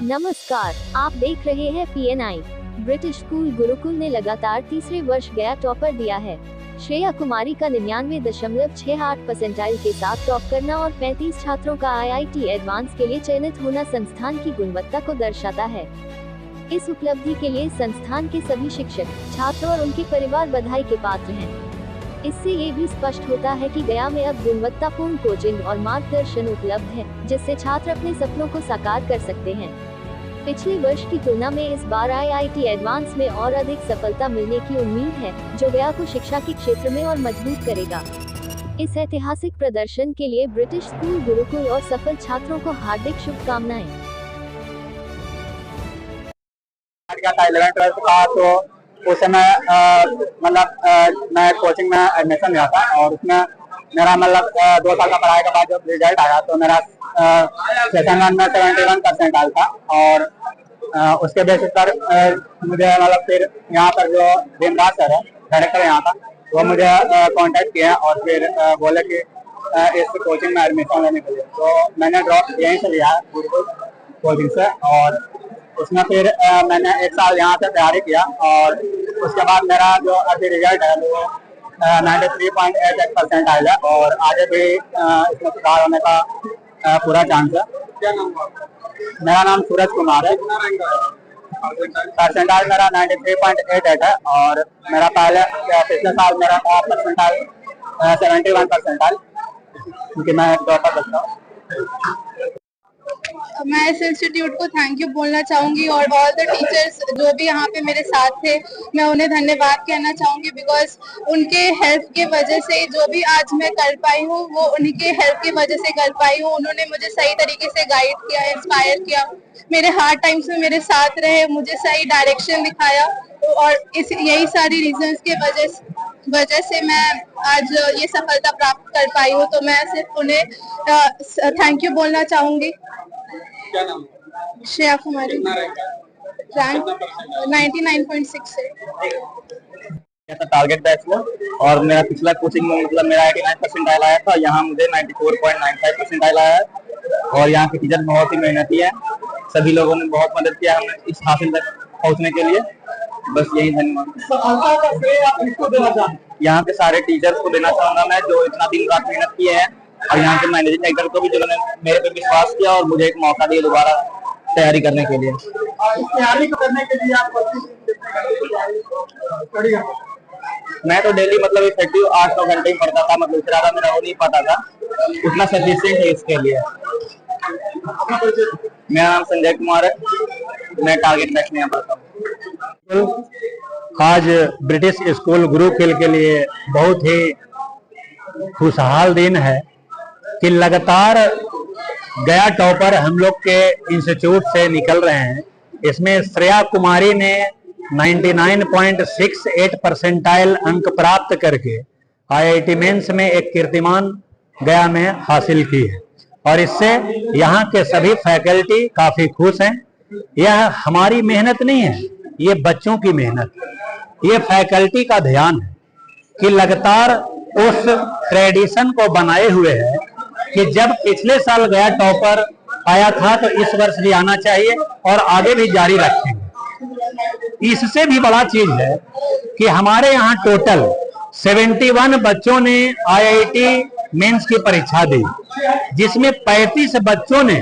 नमस्कार, आप देख रहे हैं PNI। ब्रिटिश स्कूल गुरुकुल ने लगातार तीसरे वर्ष गया टॉपर दिया है। श्रेया कुमारी का 99.68 परसेंटाइल के साथ टॉप करना और 35 छात्रों का IIT एडवांस के लिए चयनित होना संस्थान की गुणवत्ता को दर्शाता है। इस उपलब्धि के लिए संस्थान के सभी शिक्षक, छात्र और उनके परिवार बधाई के पात्र हैं। इससे ये भी स्पष्ट होता है कि गया में अब गुणवत्तापूर्ण कोचिंग और मार्गदर्शन उपलब्ध है, जिससे छात्र अपने सपनों को साकार कर सकते हैं। पिछले वर्ष की तुलना में इस बार IIT एडवांस में और अधिक सफलता मिलने की उम्मीद है, जो गया को शिक्षा के क्षेत्र में और मजबूत करेगा। इस ऐतिहासिक प्रदर्शन के लिए ब्रिटिश स्कूल गुरुकुल और सफल छात्रों को हार्दिक शुभकामनाएं। उस समय मतलब मैं कोचिंग में एडमिशन लिया था और उसमें मेरा मतलब 2 साल का पढ़ाई के बाद जब रिजल्ट आया तो मेरा सेशन 1 में 71 परसेंटाइल था। और उसके बेसिस पर मुझे मतलब फिर यहाँ पर जो भीमराज सर है, डायरेक्टर यहाँ था, वो मुझे कांटेक्ट किया और फिर बोले कि इस कोचिंग में एडमिशन लेने के लिए। तो मैंने ड्रॉप यहीं से लिया गुरुकुल कोचिंग से और उसमें फिर मैंने 1 साल यहाँ से तैयारी किया और उसके बाद मेरा जो अभी रिजल्ट है वो 93.88 परसेंटाइल है और आगे भी इसमें सुधार होने का पूरा चांस है। क्या नाम है? मेरा नाम सूरज कुमार है। परसेंटाइल मेरा 93.88 है और मेरा पिछले साल मेरा था परसेंटाइल 71 परसेंटाइल, क्योंकि मैं टॉपर बच्चा हूँ। मैं इस इंस्टीट्यूट को थैंक यू बोलना चाहूंगी और ऑल द टीचर्स जो भी यहाँ पे मेरे साथ थे, मैं उन्हें धन्यवाद कहना चाहूंगी। बिकॉज उनके हेल्प के वजह से जो भी आज मैं कर पाई हूँ वो उन्हीं के हेल्प की वजह से कर पाई हूँ। उन्होंने मुझे सही तरीके से गाइड किया, इंस्पायर किया, मेरे हार्ड टाइम्स में मेरे साथ रहे, मुझे सही डायरेक्शन दिखाया और यही सारी रीजंस के वजह से मैं आज ये सफलता प्राप्त कर पाई हूँ। तो मैं सिर्फ उन्हें थैंक यू बोलना चाहूंगी। क्या नाम? श्रेया कुमारी। रैंक 99.6 है। टारगेट बैच में और मेरा पिछला कोचिंग में मतलब मेरा 89 परसेंटाइल आया था, यहाँ मुझे 94.95 परसेंटाइल आया है। और यहाँ के टीचर बहुत ही मेहनती है, सभी लोगों ने बहुत मदद किया हमें इस हासिल तक पहुँचने के लिए। बस यही धन्यवाद यहाँ के सारे टीचर्स को देना चाहूंगा मैं, जो इतना दिन रात मेहनत किए हैं, और यहाँ के मैनेजिंग डायरेक्टर को भी, जिन्होंने मेरे पे विश्वास किया और मुझे एक मौका दिया दोबारा तैयारी करने के लिए। तैयारी करने के लिए आप मैं तो डेली मतलब इफेक्टिव 8-9 घंटे ही पढ़ता था, मतलब इससे ज्यादा मेरा हो नहीं पाता था, उतना सफिशिएंट है इसके लिए। मेरा नाम संजय कुमार है, मैं टारगेट बैच में यहाँ पढ़ता हूँ। आज ब्रिटिश स्कूल गुरुकुल के लिए बहुत ही खुशहाल दिन है कि लगातार गया टॉपर हम लोग के इंस्टीट्यूट से निकल रहे हैं। इसमें श्रेया कुमारी ने 99.68 परसेंटाइल अंक प्राप्त करके IIT मेंस में एक कीर्तिमान गया में हासिल की है और इससे यहाँ के सभी फैकल्टी काफी खुश हैं। यह हमारी मेहनत नहीं है, ये बच्चों की मेहनत है, ये फैकल्टी का ध्यान है कि लगातार उस ट्रेडिशन को बनाए हुए है कि जब पिछले साल गया टॉपर आया था तो इस वर्ष भी आना चाहिए और आगे भी जारी रखेंगे। इससे भी बड़ा चीज है कि हमारे यहाँ टोटल 71 बच्चों ने IIT मेंस की परीक्षा दी, जिसमें 35 बच्चों ने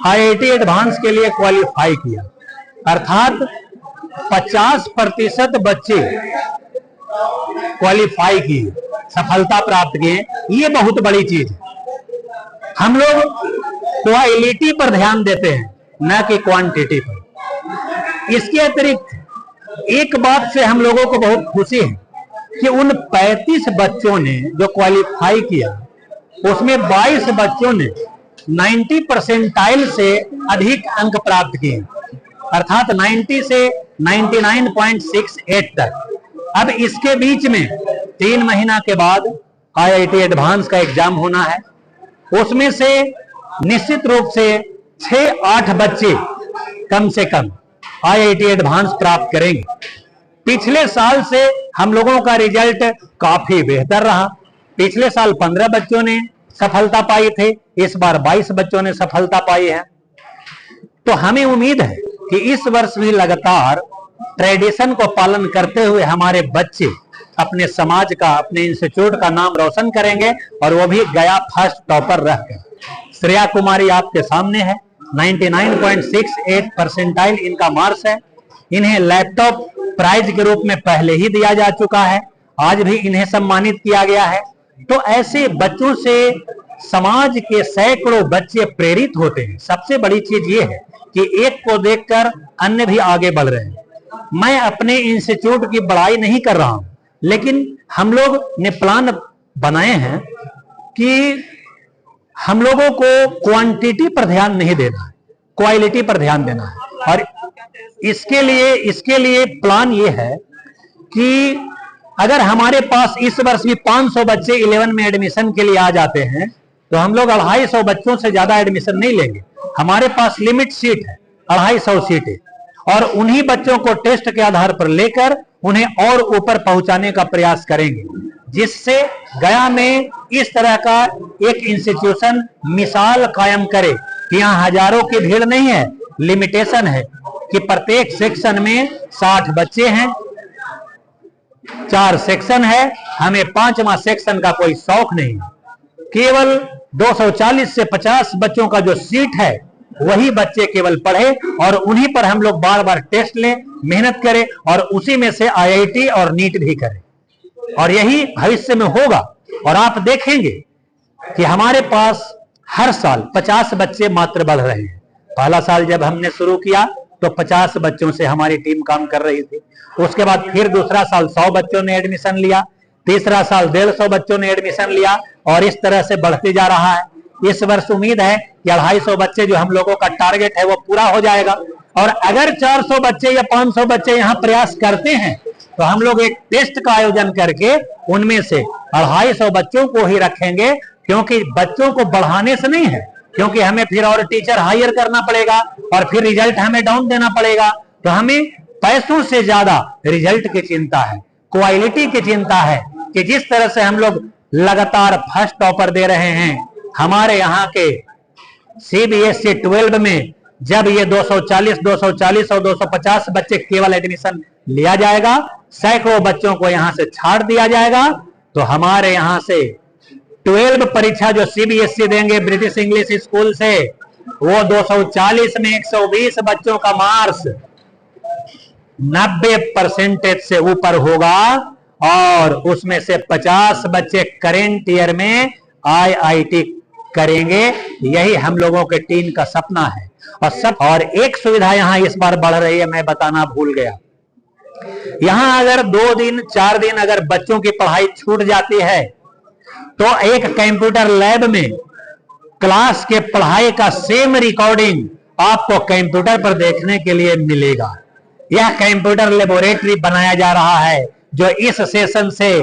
IIT एडवांस के लिए क्वालिफाई किया, अर्थात 50% बच्चे क्वालिफाई किए, सफलता प्राप्त किए। ये बहुत बड़ी चीज है। हम लोग क्वालिटी पर ध्यान देते हैं, न कि क्वांटिटी पर। इसके अतिरिक्त एक बात से हम लोगों को बहुत खुशी है कि उन 35 बच्चों ने जो क्वालिफाई किया, उसमें 22 बच्चों ने 90 परसेंटाइल से अधिक अंक प्राप्त किए, अर्थात 90 से 99.68 तक। अब इसके बीच में 3 महीना के बाद IIT एडवांस का एग्जाम होना है, उसमें से निश्चित रूप से 6-8 बच्चे कम से कम IIT एडवांस प्राप्त करेंगे। पिछले साल से हम लोगों का रिजल्ट काफी बेहतर रहा। पिछले साल 15 बच्चों ने सफलता पाई थे, इस बार 22 बच्चों ने सफलता पाई है। तो हमें उम्मीद है कि इस वर्ष भी लगातार ट्रेडिशन को पालन करते हुए हमारे बच्चे अपने समाज का, अपने इंस्टीट्यूट का नाम रोशन करेंगे, और वो भी गया फर्स्ट टॉपर रहकर। श्रेया कुमारी आपके सामने है, 99.68 परसेंटाइल इनका मार्क्स है। इन्हें लैपटॉप प्राइज के रूप में पहले ही दिया जा चुका है, आज भी इन्हें सम्मानित किया गया है। तो ऐसे बच्चों से समाज के सैकड़ों बच्चे प्रेरित होते हैं। सबसे बड़ी चीज ये है कि एक को देखकर अन्य भी आगे बढ़ रहे हैं। मैं अपने इंस्टीट्यूट की बड़ाई नहीं कर रहा हूं, लेकिन हम लोग ने प्लान बनाए हैं कि हम लोगों को क्वांटिटी पर ध्यान नहीं देना है, क्वालिटी पर ध्यान देना है। और इसके लिए प्लान ये है कि अगर हमारे पास इस वर्ष भी 500 बच्चे 11 में एडमिशन के लिए आ जाते हैं, तो हम लोग 250 बच्चों से ज्यादा एडमिशन नहीं लेंगे। हमारे पास लिमिट सीट है 250 सीटें, और उन्हीं बच्चों को टेस्ट के आधार पर लेकर उन्हें और ऊपर पहुंचाने का प्रयास करेंगे, जिससे गया में इस तरह का एक इंस्टीट्यूशन मिसाल कायम करे कि यहाँ हजारों की भीड़ नहीं है। लिमिटेशन है कि प्रत्येक सेक्शन में 60 बच्चे हैं, 4 सेक्शन है, हमें 5वां सेक्शन का कोई शौक नहीं। केवल 240 से 50 बच्चों का जो सीट है वही बच्चे केवल पढ़े, और उन्हीं पर हम लोग बार बार टेस्ट लें, मेहनत करें, और उसी में से IIT और नीट भी करें। और यही भविष्य में होगा। और आप देखेंगे कि हमारे पास हर साल 50 बच्चे मात्र बढ़ रहे हैं। पहला साल जब हमने शुरू किया तो 50 बच्चों से हमारी टीम काम कर रही थी। उसके बाद फिर दूसरा साल 100 बच्चों ने एडमिशन लिया, तीसरा साल 150 बच्चों ने एडमिशन लिया, और इस तरह से बढ़ते जा रहा है। इस वर्ष उम्मीद है कि 250 बच्चे जो हम लोगों का टारगेट है वो पूरा हो जाएगा। और अगर 400 बच्चे या 500 बच्चे यहाँ प्रयास करते हैं, तो हम लोग एक टेस्ट का आयोजन करके उनमें से 250 बच्चों को ही रखेंगे, क्योंकि बच्चों को बढ़ाने से नहीं है, क्योंकि हमें फिर और टीचर हायर करना पड़ेगा, और फिर रिजल्ट हमें डाउन देना पड़ेगा। तो हमें पैसों से ज्यादा रिजल्ट की चिंता है, क्वालिटी की चिंता है, कि जिस तरह से हम लोग लगातार फर्स्ट टॉपर दे रहे हैं। हमारे यहाँ के CBSE 12 में जब ये 240 और 250 बच्चे केवल एडमिशन लिया जाएगा, सैकड़ों बच्चों को यहाँ से छाड़ दिया जाएगा, तो हमारे यहाँ से 12 परीक्षा जो CBSE देंगे ब्रिटिश इंग्लिश स्कूल से, वो 240 में 120 बच्चों का मार्क्स 90% से ऊपर होगा, और उसमें से 50 बच्चे करेंट ईयर में IIT करेंगे। यही हम लोगों के टीम का सपना है। और एक सुविधा यहाँ इस बार बढ़ रही है, मैं बताना भूल गया। यहाँ अगर 2 दिन 4 दिन अगर बच्चों की पढ़ाई छूट जाती है, तो एक कंप्यूटर लैब में क्लास के पढ़ाई का सेम रिकॉर्डिंग आपको कंप्यूटर पर देखने के लिए मिलेगा। यह कंप्यूटर लेबोरेटरी बनाया जा रहा है, जो इस सेशन से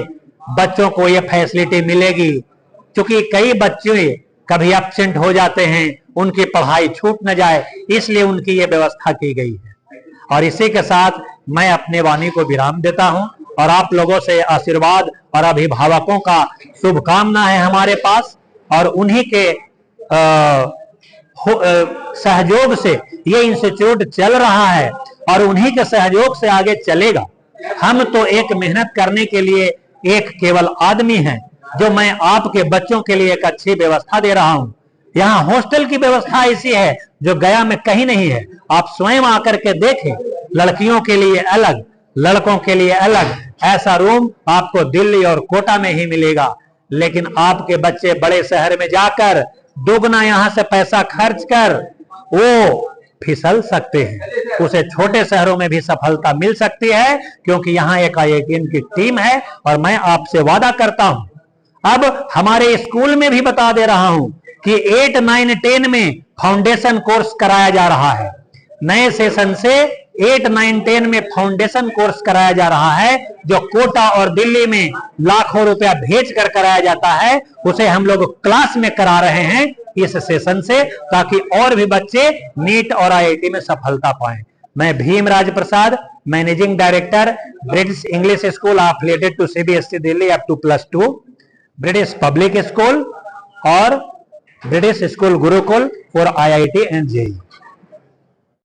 बच्चों को यह फैसिलिटी मिलेगी। क्योंकि कई बच्चे कभी एब्सेंट हो जाते हैं, उनकी पढ़ाई छूट न जाए, इसलिए उनकी यह व्यवस्था की गई है। और इसी के साथ मैं अपने वाणी को विराम देता हूं, और आप लोगों से आशीर्वाद और अभिभावकों का शुभकामना है हमारे पास, और उन्हीं के सहयोग से ये इंस्टीट्यूट चल रहा है, और उन्हीं के सहयोग से आगे चलेगा। हम तो एक मेहनत करने के लिए एक केवल आदमी हैं, जो मैं आपके बच्चों के लिए एक अच्छी व्यवस्था दे रहा हूं। यहाँ हॉस्टल की व्यवस्था ऐसी है जो गया में कहीं नहीं है। आप स्वयं आकर के देखें, लड़कियों के लिए अलग, लड़कों के लिए अलग ऐसा रूम आपको दिल्ली और कोटा में ही मिलेगा। लेकिन आपके बच्चे बड़े शहर में जाकर दोगुना यहाँ से पैसा खर्च कर वो फिसल सकते हैं। उसे छोटे शहरों में भी सफलता मिल सकती है, क्योंकि यहाँ एक IIT की टीम है। और मैं आपसे वादा करता हूं, अब हमारे स्कूल में भी बता दे रहा हूं कि 8, 9, 10 में फाउंडेशन कोर्स कराया जा रहा है। नए सेशन से 8, 9, 10 में फाउंडेशन कोर्स कराया जा रहा है, जो कोटा और दिल्ली में लाखों रुपया भेज कर कराया जाता है, उसे हम लोग क्लास में करा रहे हैं इस सेशन से, ताकि और भी बच्चे नीट और IIT में सफलता पाएं। मैं Bhimraj Prasad, managing director, British English school affiliated to CBSE Delhi up to +2, British public school और British school Gurukul for IIT and JEE।